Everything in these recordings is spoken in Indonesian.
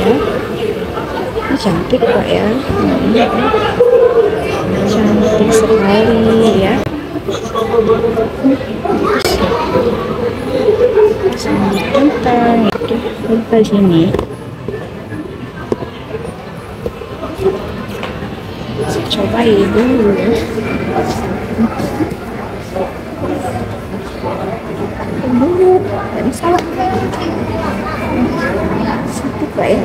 ya. Ini cantik Pak ya. Cantik sekali ya. Sama kentang itu di sini. Cobain dulu. Nggak salah. Cantik Pak ya.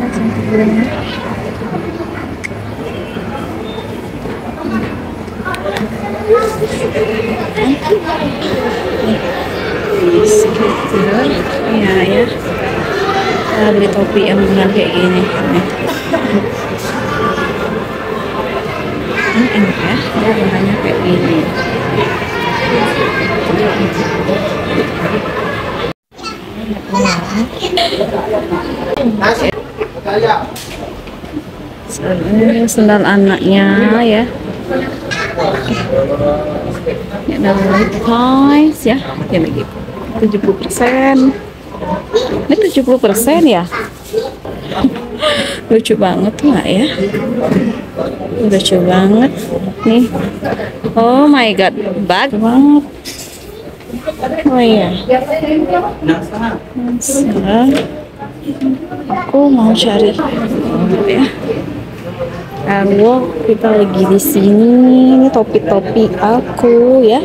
Cantik banget. Iya ya. Kita beli topi yang benar kayak gini. Ini enak ya, bahannya kayak gini. Sendal anaknya ya. Ini ada Levi's ya. Ini lagi 70%. Ini 70% ya. Lucu banget nggak ya? Lucu banget nih. Oh my god, bagus banget. Oh iya. Aku mau cari ya. Kalau kita lagi di sini, ini topi-topi aku ya.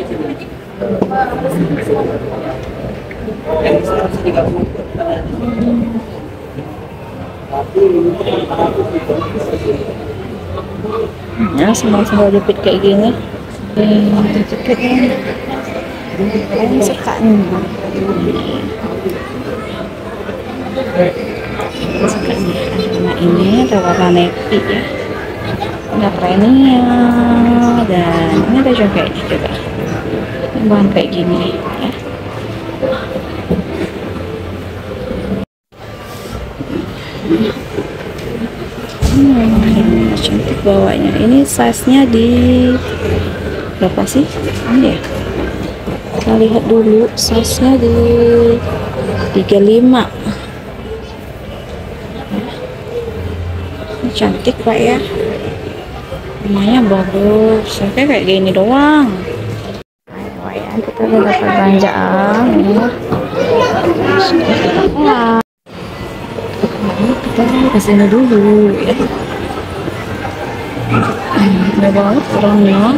Ya, semua jepit kayak gini. Jepitnya ini suka nih. Suka nih. Nah, ini ada warna navy ya. Ada trennya dan ini ada joketnya juga. Ini bahan kayak gini ya. Cantik bawahnya. Ini size-nya di berapa sih? Ini ya. Kita lihat dulu size-nya di 35. Ini cantik Pak ya. Namanya bagus. Sampai kayak gini doang. Ayo ya, kita udah dapat belanjaan ya. Kita kesini dulu ya. Ada banget orangnya.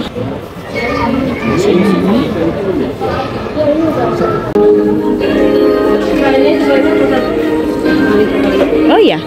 Oh ya.